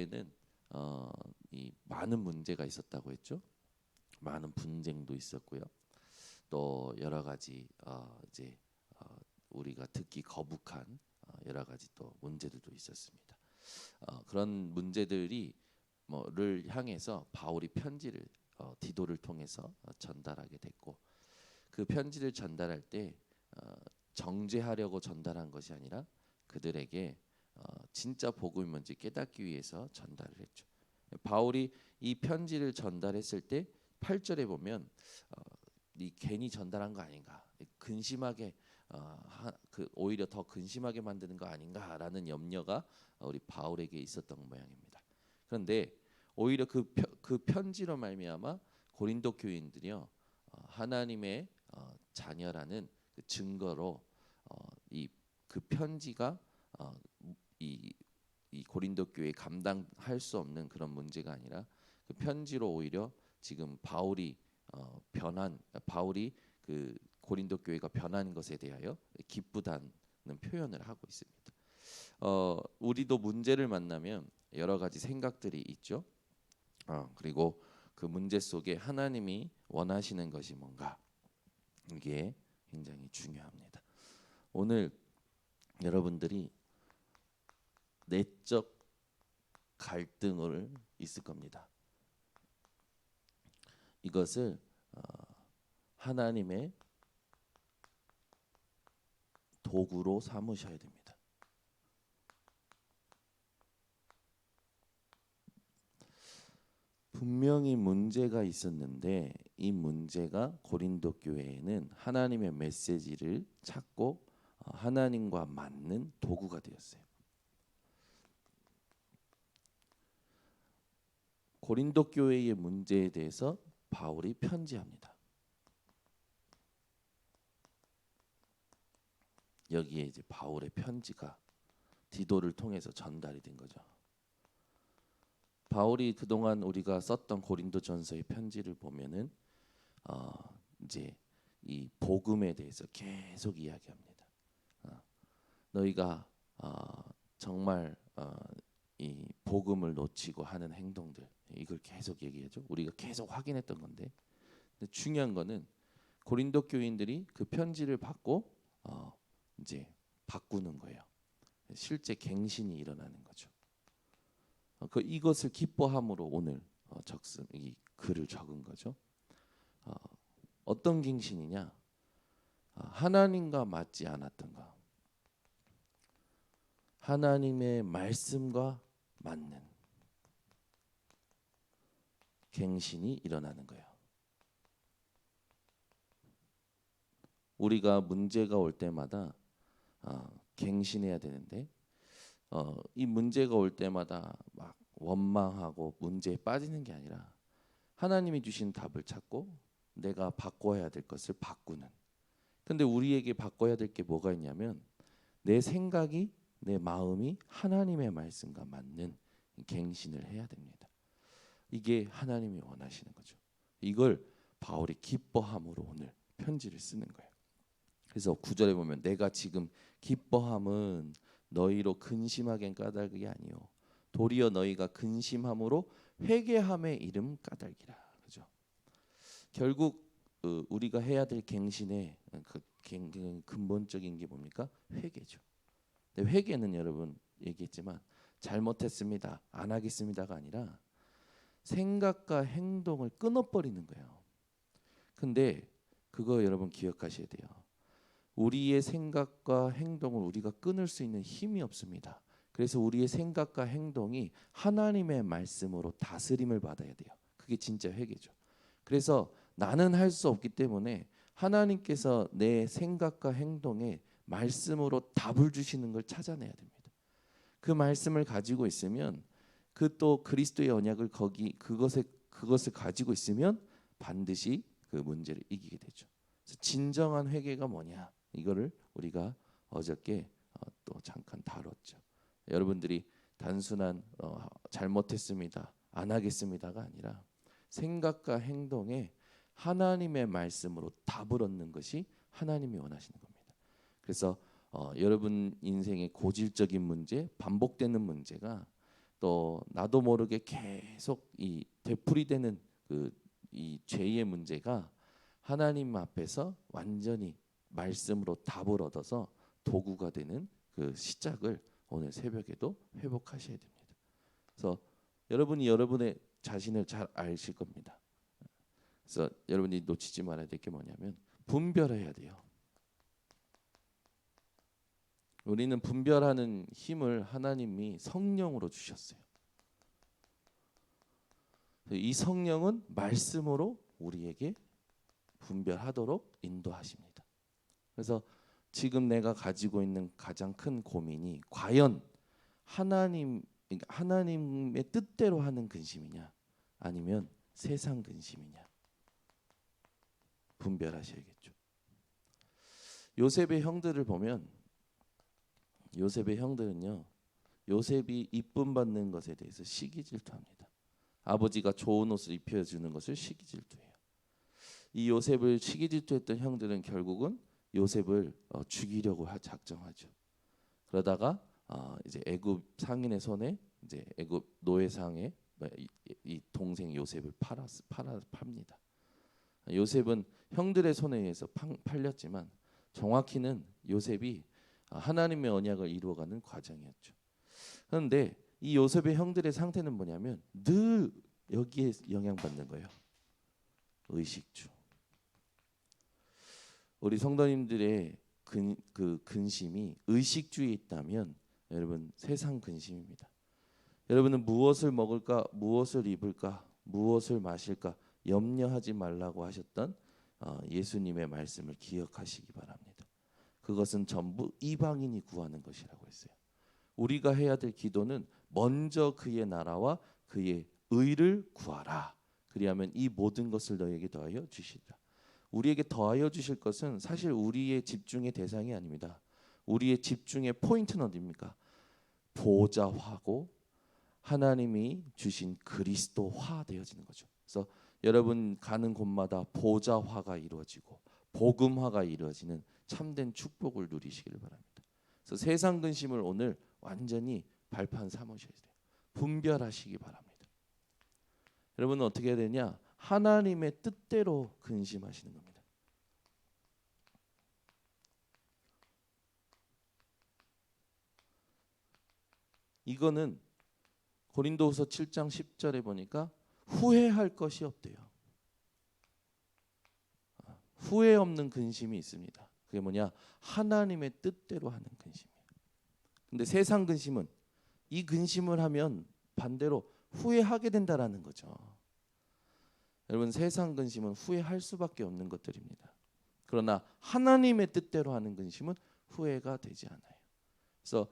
교회는 이 많은 문제가 있었다고 했죠. 많은 분쟁도 있었고요. 또 여러 가지 이제 우리가 듣기 거북한 여러 가지 또 문제들도 있었습니다. 그런 문제들이 뭐를 향해서 바울이 편지를 디도를 통해서 전달하게 됐고, 그 편지를 전달할 때 정죄하려고 전달한 것이 아니라 그들에게 진짜 복음이 뭔지 깨닫기 위해서 전달을 했죠. 바울이 이 편지를 전달했을 때 8절에 보면 이 괜히 전달한 거 아닌가, 근심하게 오히려 더 근심하게 만드는 거 아닌가라는 염려가 우리 바울에게 있었던 모양입니다. 그런데 오히려 그 편지로 말미암아 고린도 교인들이요, 하나님의 자녀라는 그 증거로 이 그 편지가 이 고린도 교회에 감당할 수 없는 그런 문제가 아니라 그 편지로 오히려 지금 바울이 그 고린도 교회가 변한 것에 대하여 기쁘다는 표현을 하고 있습니다. 우리도 문제를 만나면 여러 가지 생각들이 있죠. 그리고 그 문제 속에 하나님이 원하시는 것이 뭔가, 이게 굉장히 중요합니다. 오늘 여러분들이 내적 갈등을 있을 겁니다. 이것을 하나님의 도구로 삼으셔야 됩니다. 분명히 문제가 있었는데 이 문제가 고린도 교회에는 하나님의 메시지를 찾고 하나님과 맞는 도구가 되었어요. 고린도 교회의 문제에 대해서 바울이 편지합니다. 여기에 이제 바울의 편지가 디도를 통해서 전달이 된 거죠. 바울이 그동안 우리가 썼던 고린도전서의 편지를 보면은 이제 이 복음에 대해서 계속 이야기합니다. 너희가 정말 이 복음을 놓치고 하는 행동들, 이걸 계속 얘기하죠. 우리가 계속 확인했던 건데, 근데 중요한 거는 고린도 교인들이 그 편지를 받고 이제 바꾸는 거예요. 실제 갱신이 일어나는 거죠. 이것을 기뻐함으로 오늘 이 글을 적은 거죠. 어떤 갱신이냐? 하나님과 맞지 않았던 것, 하나님의 말씀과 맞는 갱신이 일어나는 거예요. 우리가 문제가 올 때마다 갱신해야 되는데 이 문제가 올 때마다 막 원망하고 문제에 빠지는 게 아니라 하나님이 주신 답을 찾고 내가 바꿔야 될 것을 바꾸는. 근데 우리에게 바꿔야 될 게 뭐가 있냐면 내 생각이, 내 마음이 하나님의 말씀과 맞는 갱신을 해야 됩니다. 이게 하나님이 원하시는 거죠. 이걸 바울이 기뻐함으로 오늘 편지를 쓰는 거예요. 그래서 9절에 보면 내가 지금 기뻐함은 너희로 근심하게 까닭이 아니요 도리어 너희가 근심함으로 회개함에 이름 까닭이라. 그죠? 결국 우리가 해야 될 갱신의 근본적인 게 뭡니까? 회개죠. 근데 회개는 여러분 얘기했지만 잘못했습니다, 안 하겠습니다가 아니라 생각과 행동을 끊어버리는 거예요. 근데 그거 여러분 기억하셔야 돼요. 우리의 생각과 행동을 우리가 끊을 수 있는 힘이 없습니다. 그래서 우리의 생각과 행동이 하나님의 말씀으로 다스림을 받아야 돼요. 그게 진짜 회개죠. 그래서 나는 할 수 없기 때문에 하나님께서 내 생각과 행동에 말씀으로 답을 주시는 걸 찾아내야 됩니다. 그 말씀을 가지고 있으면 그 또 그리스도의 언약을 그것을 가지고 있으면 반드시 그 문제를 이기게 되죠. 그래서 진정한 회개가 뭐냐? 이거를 우리가 어저께 또 잠깐 다뤘죠. 여러분들이 단순한 잘못했습니다, 안 하겠습니다가 아니라 생각과 행동에 하나님의 말씀으로 답을 얻는 것이 하나님이 원하시는 겁니다. 그래서 여러분 인생의 고질적인 문제, 반복되는 문제가 또 나도 모르게 계속 이 되풀이되는 이 죄의 문제가 하나님 앞에서 완전히 말씀으로 답을 얻어서 도구가 되는 그 시작을 오늘 새벽에도 회복하셔야 됩니다. 그래서 여러분이 여러분의 자신을 잘 아실 겁니다. 그래서 여러분이 놓치지 말아야 될 게 뭐냐면 분별해야 돼요. 우리는 분별하는 힘을 하나님이 성령으로 주셨어요. 이 성령은 말씀으로 우리에게 분별하도록 인도하십니다. 그래서 지금 내가 가지고 있는 가장 큰 고민이 과연 하나님의 뜻대로 하는 근심이냐 아니면 세상 근심이냐 분별하셔야겠죠. 요셉의 형들을 보면 요셉의 형들은요, 요셉이 이쁨 받는 것에 대해서 시기질투합니다. 아버지가 좋은 옷을 입혀주는 것을 시기질투해요. 이 요셉을 시기질투했던 형들은 결국은 요셉을 죽이려고 작정하죠. 그러다가 이제 애굽 상인의 손에 이제 애굽 노예상에 이 동생 요셉을 팝니다. 요셉은 형들의 손에 의해서 팔렸지만 정확히는 요셉이 하나님의 언약을 이루어가는 과정이었죠. 그런데 이 요셉의 형들의 상태는 뭐냐면 늘 여기에 영향받는 거예요. 의식주. 우리 성도님들의 그 근심이 의식주에 있다면 여러분 세상 근심입니다. 여러분은 무엇을 먹을까, 무엇을 입을까, 무엇을 마실까 염려하지 말라고 하셨던 예수님의 말씀을 기억하시기 바랍니다. 그것은 전부 이방인이 구하는 것이라고 했어요. 우리가 해야 될 기도는 먼저 그의 나라와 그의 의를 구하라. 그리하면 이 모든 것을 너에게 더하여 주시리라. 우리에게 더하여 주실 것은 사실 우리의 집중의 대상이 아닙니다. 우리의 집중의 포인트는 어디입니까? 보좌화고 하나님이 주신 그리스도화 되어지는 거죠. 그래서 여러분 가는 곳마다 보좌화가 이루어지고 복음화가 이루어지는 참된 축복을 누리시기를 바랍니다. 그래서 세상 근심을 오늘 완전히 발판 삼으셔야 돼요. 분별하시기 바랍니다. 여러분은 어떻게 해야 되냐? 하나님의 뜻대로 근심하시는 겁니다. 이거는 고린도후서 7장 10절에 보니까 후회할 것이 없대요. 후회 없는 근심이 있습니다. 그게 뭐냐? 하나님의 뜻대로 하는 근심이에요. 근데 세상 근심은 이 근심을 하면 반대로 후회하게 된다라는 거죠. 여러분 세상 근심은 후회할 수밖에 없는 것들입니다. 그러나 하나님의 뜻대로 하는 근심은 후회가 되지 않아요. 그래서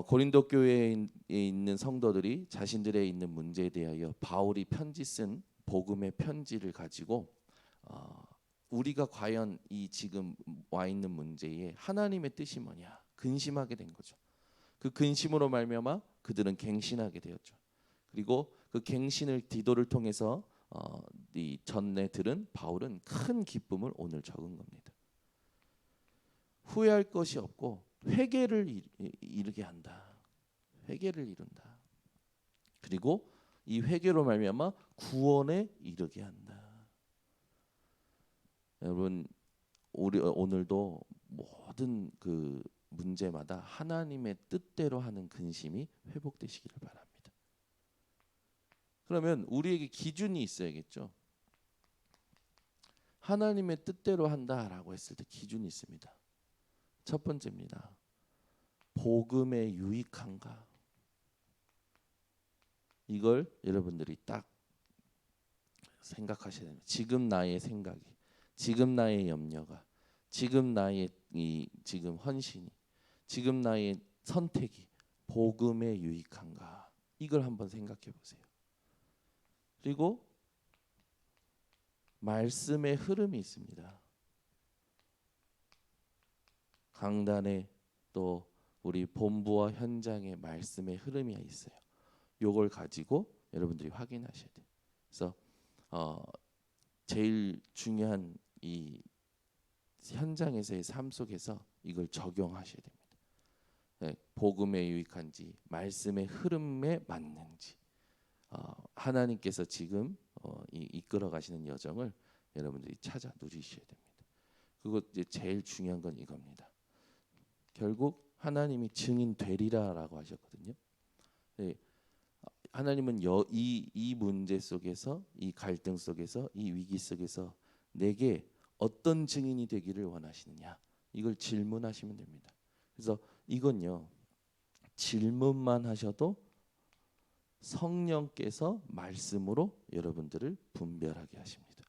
고린도 교회에 있는 성도들이 자신들의 있는 문제에 대하여 바울이 편지 쓴 복음의 편지를 가지고 우리가 과연 이 지금 와 있는 문제에 하나님의 뜻이 뭐냐 근심하게 된 거죠. 그 근심으로 말미암아 그들은 갱신하게 되었죠. 그리고 그 갱신을 디도를 통해서 이 전에 들은 바울은 큰 기쁨을 오늘 적은 겁니다. 후회할 것이 없고 회개를 이루게 한다. 회개를 이룬다. 그리고 이 회개로 말미암아 구원에 이르게 한다. 여러분 우리 오늘도 모든 그 문제마다 하나님의 뜻대로 하는 근심이 회복되시기를 바랍니다. 그러면 우리에게 기준이 있어야겠죠. 하나님의 뜻대로 한다라고 했을 때 기준이 있습니다. 첫 번째입니다. 복음에 유익한가? 이걸 여러분들이 딱 생각하셔야 됩니다. 지금 나의 생각이, 지금 나의 염려가, 지금 나의 지금 헌신이, 지금 나의 선택이 복음에 유익한가? 이걸 한번 생각해 보세요. 그리고 말씀의 흐름이 있습니다. 강단에 또 우리 본부와 현장에 말씀의 흐름이 있어요. 요걸 가지고 여러분들이 확인하셔야 돼요. 그래서 제일 중요한 이 현장에서의 삶 속에서 이걸 적용하셔야 됩니다. 복음에 유익한지 말씀의 흐름에 맞는지 하나님께서 지금 이끌어 가시는 여정을 여러분들이 찾아 누리셔야 됩니다. 그리고 이제 제일 중요한 건 이겁니다. 결국 하나님이 증인 되리라라고 하셨거든요. 네, 하나님은 이 문제 속에서, 이 갈등 속에서, 이 위기 속에서 내게 어떤 증인이 되기를 원하시느냐, 이걸 질문하시면 됩니다. 그래서 이건요, 질문만 하셔도 성령께서 말씀으로 여러분들을 분별하게 하십니다.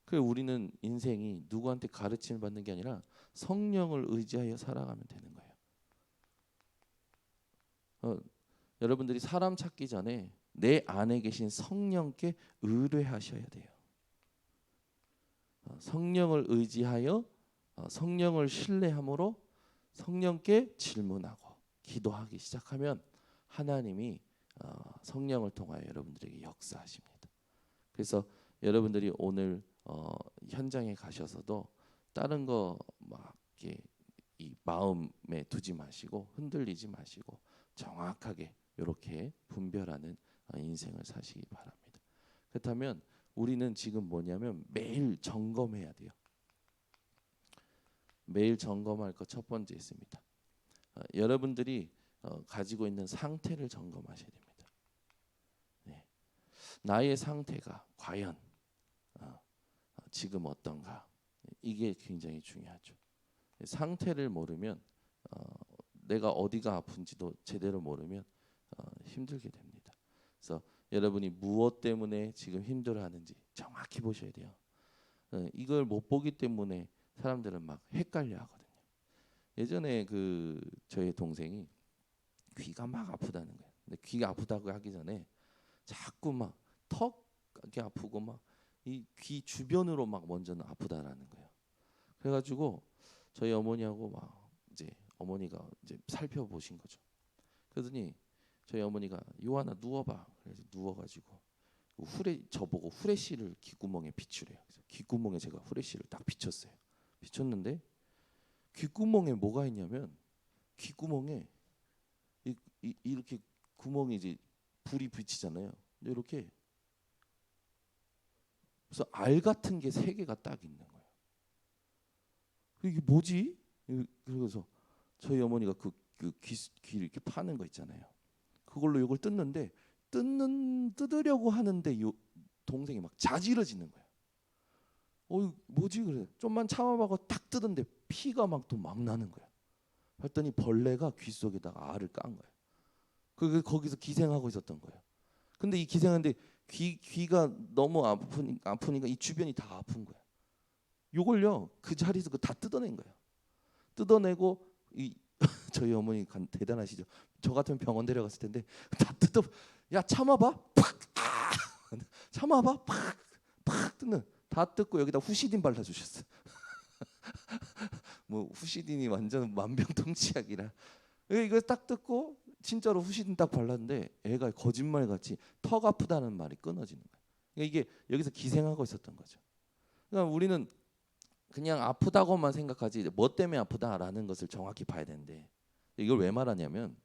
그 우리는 인생이 누구한테 가르침을 받는 게 아니라 성령을 의지하여 살아가면 되는 거예요. 여러분들이 사람 찾기 전에 내 안에 계신 성령께 의뢰하셔야 돼요. 성령을 의지하여 성령을 신뢰함으로 성령께 질문하고 기도하기 시작하면 하나님이 성령을 통하여 여러분들에게 역사하십니다. 그래서 여러분들이 오늘 현장에 가셔서도 다른 거 막 이렇게 이 마음에 두지 마시고 흔들리지 마시고 정확하게 이렇게 분별하는 인생을 사시기 바랍니다. 그렇다면 우리는 지금 뭐냐면 매일 점검해야 돼요. 매일 점검할 것 첫 번째 있습니다. 여러분들이 가지고 있는 상태를 점검하셔야 됩니다. 네. 나의 상태가 과연 지금 어떤가, 이게 굉장히 중요하죠. 상태를 모르면 내가 어디가 아픈지도 제대로 모르면 힘들게 됩니다. 그래서 여러분이 무엇 때문에 지금 힘들어하는지 정확히 보셔야 돼요. 이걸 못 보기 때문에 사람들은 막 헷갈려하거든요. 예전에 저의 동생이 귀가 막 아프다는 거예요. 근데 귀가 아프다고 하기 전에 자꾸 막 턱이 아프고 막 이 귀 주변으로 막 먼저는 아프다라는 거예요. 그래가지고 저희 어머니하고 막 이제 어머니가 이제 살펴보신 거죠. 그러더니 저희 어머니가 요하나 누워봐. 그래서 누워가지고 저보고 후레쉬를 귓구멍에 비추래요. 그래서 귓구멍에 제가 후레쉬를 딱 비췄어요. 비췄는데 귓구멍에 뭐가 있냐면 귓구멍에 이렇게 구멍이 이제 불이 비치잖아요. 이렇게 그래서 알 같은 게 3개가 딱 있는 거예요. 이게 뭐지? 그래서 저희 어머니가 귀 이렇게 파는 거 있잖아요. 그걸로 이걸 뜯는데 뜯으려고 하는데 동생이 막 자지러지는 거예요. 뭐지? 그래. 좀만 참아봐고 딱 뜯었는데 피가 막 또 막 나는 거예요. 봤더니 벌레가 귀 속에다가 알을 깐 거예요. 거기서 기생하고 있었던 거예요. 근데 이 기생하는데 귀가 너무 아프니까 이 주변이 다 아픈 거예요. 요걸요 그 자리에서 다 뜯어낸 거예요. 뜯어내고 저희 어머니 대단하시죠. 저 같으면 병원 데려갔을 텐데 다 뜯어. 야 참아봐. 팍. 참아봐. 팍 뜯는. 다 뜯고 여기다 후시딘 발라주셨어요. 뭐 후시딘이 완전 만병통치약이라. 이거 딱 뜯고 진짜로 후시딘 딱 발랐는데 애가 거짓말같이 턱 아프다는 말이 끊어지는 거예요. 그러니까 이게 여기서 기생하고 있었던 거죠. 그러니까 우리는 그냥 아프다고만 생각하지 뭐 때문에 아프다라는 것을 정확히 봐야 되는데, 이걸 왜 말하냐면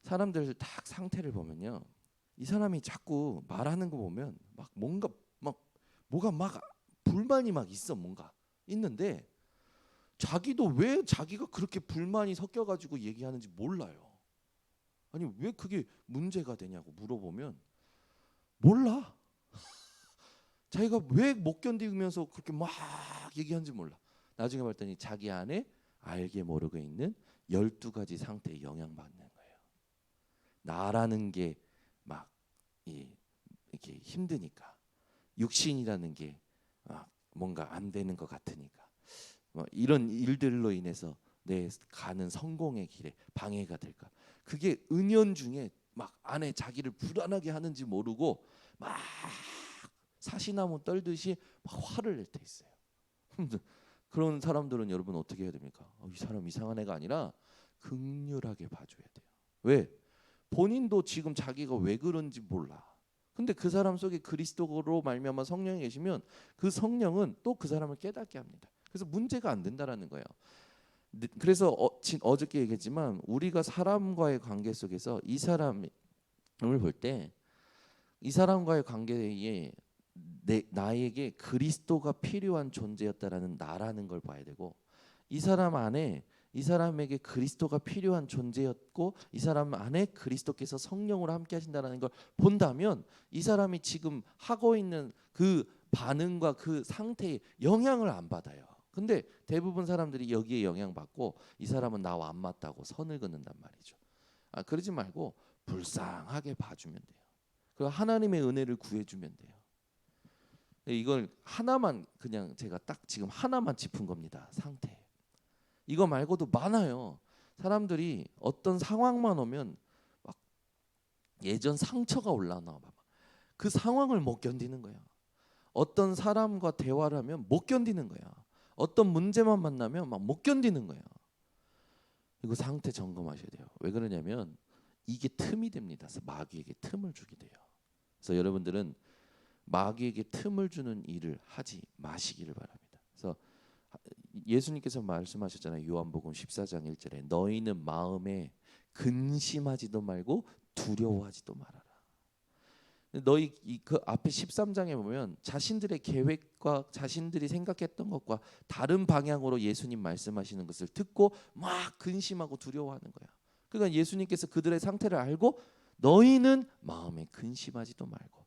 사람들 딱 상태를 보면요, 이 사람이 자꾸 말하는 거 보면 막 뭐가 막 불만이 막 있어. 뭔가 있는데 자기도 왜 자기가 그렇게 불만이 섞여가지고 얘기하는지 몰라요. 아니 왜 그게 문제가 되냐고 물어보면 몰라. 자기가 왜 못 견디면서 그렇게 막 얘기하는지 몰라. 나중에 봤더니 자기 안에 알게 모르고 있는 12가지 상태에 영향받는 거예요. 나라는 게 막 이렇게 힘드니까, 육신이라는 게 뭔가 안 되는 것 같으니까, 뭐 이런 일들로 인해서 내 가는 성공의 길에 방해가 될까. 그게 은연중에 막 안에 자기를 불안하게 하는지 모르고 막 사시나무 떨듯이 막 화를 낼 때 있어요. 그런 사람들은 여러분 어떻게 해야 됩니까? 이 사람 이상한 애가 아니라 긍휼하게 봐줘야 돼요. 왜? 본인도 지금 자기가 왜 그런지 몰라. 근데 그 사람 속에 그리스도로 말미암아 성령이 계시면 그 성령은 또 그 사람을 깨닫게 합니다. 그래서 문제가 안 된다라는 거예요. 그래서 어저께 얘기했지만 우리가 사람과의 관계 속에서 이 사람을 볼 때 이 사람과의 관계에 나에게 그리스도가 필요한 존재였다라는 나라는 걸 봐야 되고, 이 사람 안에 이 사람에게 그리스도가 필요한 존재였고 이 사람 안에 그리스도께서 성령으로 함께 하신다는 걸 본다면 이 사람이 지금 하고 있는 그 반응과 그 상태에 영향을 안 받아요. 근데 대부분 사람들이 여기에 영향받고 이 사람은 나와 안 맞다고 선을 긋는단 말이죠. 그러지 말고 불쌍하게 봐주면 돼요. 그 하나님의 은혜를 구해주면 돼요. 이걸 하나만, 그냥 제가 딱 지금 하나만 짚은 겁니다. 상태. 이거 말고도 많아요. 사람들이 어떤 상황만 오면 막 예전 상처가 올라오나 봐. 그 상황을 못 견디는 거야. 어떤 사람과 대화를 하면 못 견디는 거야. 어떤 문제만 만나면 막 못 견디는 거야. 이거 상태 점검하셔야 돼요. 왜 그러냐면 이게 틈이 됩니다. 그래서 마귀에게 틈을 주게 돼요. 그래서 여러분들은 마귀에게 틈을 주는 일을 하지 마시기를 바랍니다. 그래서 예수님께서 말씀하셨잖아요. 요한복음 14장 1절에 너희는 마음에 근심하지도 말고 두려워하지도 말아라. 너희 그 앞에 13장에 보면 자신들의 계획과 자신들이 생각했던 것과 다른 방향으로 예수님 말씀하시는 것을 듣고 막 근심하고 두려워하는 거야. 그러니까 예수님께서 그들의 상태를 알고 너희는 마음에 근심하지도 말고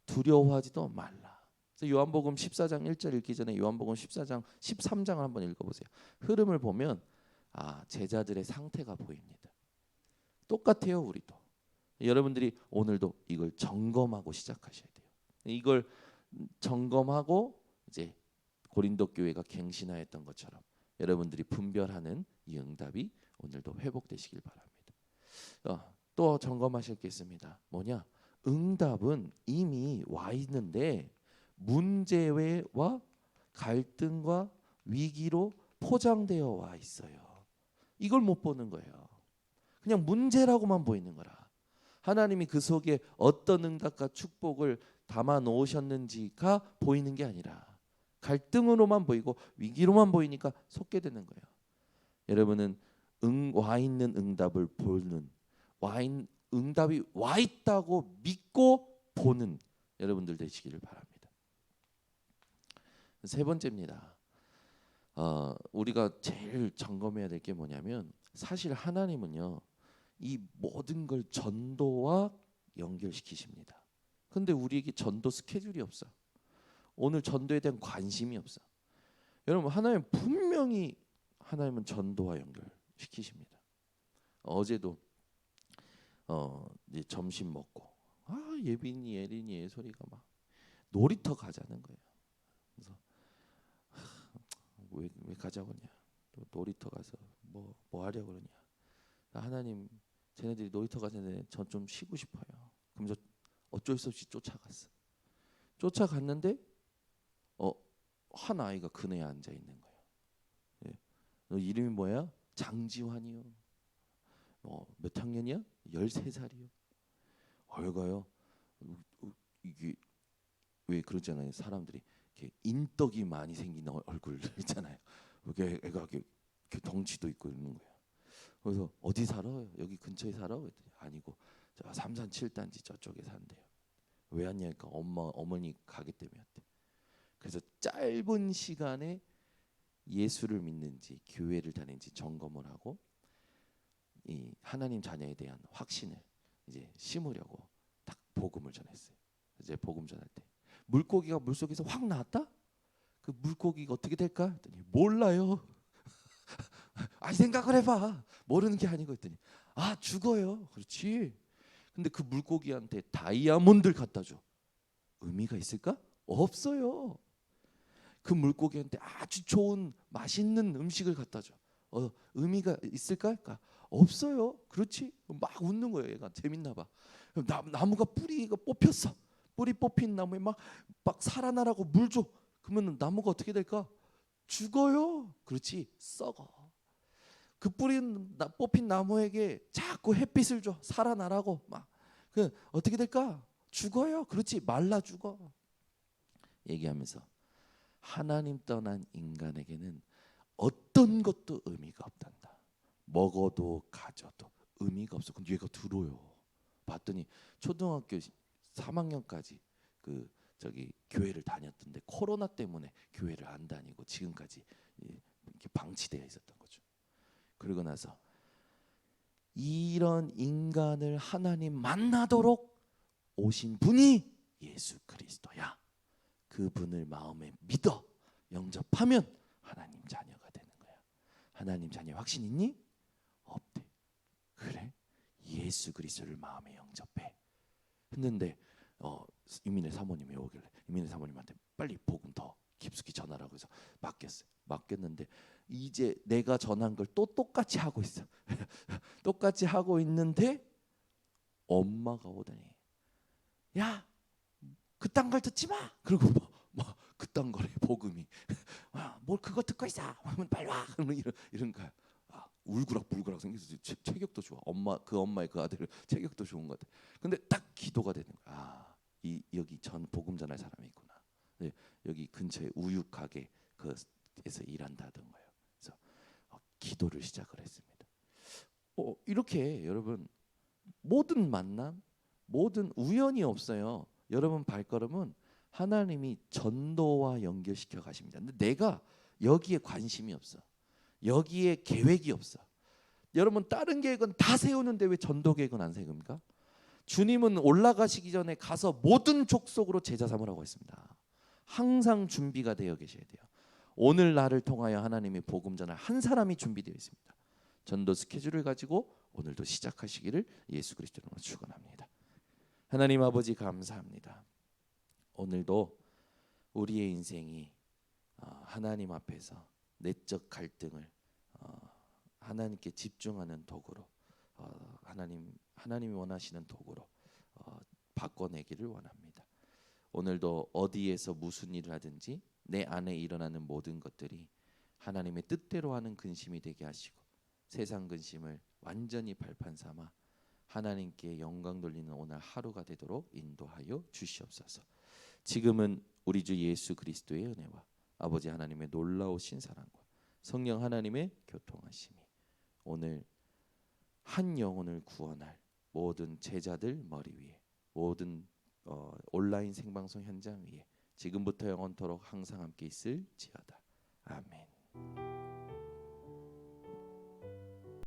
두려워하지도 말라. 그래서 요한복음 14장 1절 읽기 전에 요한복음 14장 13장을 한번 읽어보세요. 흐름을 보면 제자들의 상태가 보입니다. 똑같아요. 우리도. 여러분들이 오늘도 이걸 점검하고 시작하셔야 돼요. 이걸 점검하고 이제 고린도 교회가 갱신하였던 것처럼 여러분들이 분별하는 이 응답이 오늘도 회복되시길 바랍니다. 또 점검하실 게 있습니다. 뭐냐? 응답은 이미 와 있는데 문제와 갈등과 위기로 포장되어 와 있어요. 이걸 못 보는 거예요. 그냥 문제라고만 보이는 거라. 하나님이 그 속에 어떤 응답과 축복을 담아 놓으셨는지가 보이는 게 아니라 갈등으로만 보이고 위기로만 보이니까 속게 되는 거예요. 여러분은 와 있는 응답을 보는, 응답이 와 있다고 믿고 보는 여러분들 되시기를 바랍니다. 세 번째입니다. 우리가 제일 점검해야 될 게 뭐냐면 사실 하나님은요 이 모든 걸 전도와 연결시키십니다. 근데 우리에게 전도 스케줄이 없어. 오늘 전도에 대한 관심이 없어. 여러분 하나님 분명히 하나님은 전도와 연결시키십니다. 어제도 이제 점심 먹고 예빈이 예린이 예솔이가 막 놀이터 가자는 거예요. 그래서 왜 가자고 하냐? 또 놀이터 가서 뭐 하려고 그러냐? 하나님 쟤네들이 놀이터 가는데 전 좀 쉬고 싶어요. 그럼 어쩔 수 없이 쫓아갔어. 쫓아갔는데 한 아이가 그네에 앉아 있는 거예요. 예. 너 이름이 뭐야? 장지환이요. 몇 학년이야? 13살이요. 얼가요. 이게 왜 그러잖아요. 사람들이 이렇게 인덕이 많이 생긴 얼굴 있잖아요. 이렇게 애가 이렇게 덩치도 있고 있는 거예요. 그래서 어디 살아? 여기 근처에 살아? 그랬더니 아니고 저 삼산 7단지 저쪽에 산대요. 왜 왔냐니까 어머니 가게 때문에 왔대. 그래서 짧은 시간에 예수를 믿는지 교회를 다니는지 점검을 하고 이 하나님 자녀에 대한 확신을 이제 심으려고 딱 복음을 전했어요. 이제 복음 전할 때 물고기가 물속에서 확 나왔다? 그 물고기가 어떻게 될까? 했더니 몰라요. 생각을 해봐. 모르는 게 아니고 했더니 죽어요. 그렇지. 근데 그 물고기한테 다이아몬드를 갖다 줘. 의미가 있을까? 없어요. 그 물고기한테 아주 좋은 맛있는 음식을 갖다 줘. 의미가 있을까? 그러니까 없어요. 그렇지. 막 웃는 거예요. 얘가 재밌나 봐. 나무가 뿌리가 뽑혔어. 뿌리 뽑힌 나무에 막 살아나라고 물 줘. 그러면 나무가 어떻게 될까? 죽어요. 그렇지. 썩어. 그 뽑힌 나무에게 자꾸 햇빛을 줘. 살아나라고 어떻게 될까? 죽어요. 그렇지. 말라 죽어. 얘기하면서 하나님 떠난 인간에게는 어떤 어떤 것도 의미가 없단다. 먹어도 가져도 의미가 없어. 근데 얘가 들어요. 봤더니 초등학교 3학년까지 그 저기 교회를 다녔던데 코로나 때문에 교회를 안 다니고 지금까지 이렇게 방치되어 있었던 거죠. 그러고 나서 이런 인간을 하나님 만나도록 오신 분이 예수 그리스도야. 그분을 마음에 믿어 영접하면 하나님 자녀가 되는 거야. 하나님 자녀 확신 있니? 없대. 그래? 예수 그리스도를 마음에 영접해. 했는데 이민혜 사모님이 오길래 이민혜 사모님한테 빨리 복음 더 깊숙이 전하라고 해서 맡겼어요. 맡겼는데 이제 내가 전한 걸 또 똑같이 하고 있어. 똑같이 하고 있는데 엄마가 오더니 야 그딴 걸 듣지 마. 그리고 뭐 그딴 거래 복음이. 뭘 그거 듣고 있어. 하면 빨리 와. 이런 거야. 울그락불그락 생겨서 체격도 좋아. 그 엄마의 그 아들 체격도 좋은 것 같아. 근데 딱 기도가 되는 거야. 여기 전 복음 전할 사람이 있구나. 네, 여기 근처에 우유 가게 그에서 일한다던 거예요. 그래서 기도를 시작을 했습니다. 이렇게 여러분 모든 만남, 모든 우연이 없어요. 여러분 발걸음은 하나님이 전도와 연결시켜 가십니다. 근데 내가 여기에 관심이 없어. 여기에 계획이 없어. 여러분 다른 계획은 다 세우는데 왜 전도 계획은 안 세웁니까? 주님은 올라가시기 전에 가서 모든 족속으로 제자 삼으라고 했습니다. 항상 준비가 되어 계셔야 돼요. 오늘 나를 통하여 하나님이 복음 전할 한 사람이 준비되어 있습니다. 전도 스케줄을 가지고 오늘도 시작하시기를 예수 그리스도로 축원합니다. 하나님 아버지 감사합니다. 오늘도 우리의 인생이 하나님 앞에서 내적 갈등을 하나님께 집중하는 도구로 하나님이 원하시는 도구로 바꿔내기를 원합니다. 오늘도 어디에서 무슨 일을 하든지 내 안에 일어나는 모든 것들이 하나님의 뜻대로 하는 근심이 되게 하시고 세상 근심을 완전히 발판 삼아 하나님께 영광 돌리는 오늘 하루가 되도록 인도하여 주시옵소서. 지금은 우리 주 예수 그리스도의 은혜와 아버지 하나님의 놀라우신 사랑과 성령 하나님의 교통하심이 오늘 한 영혼을 구원할 모든 제자들 머리 위에 모든 온라인 생방송 현장 위에 지금부터 영원토록 항상 함께 있을지어다. 아멘.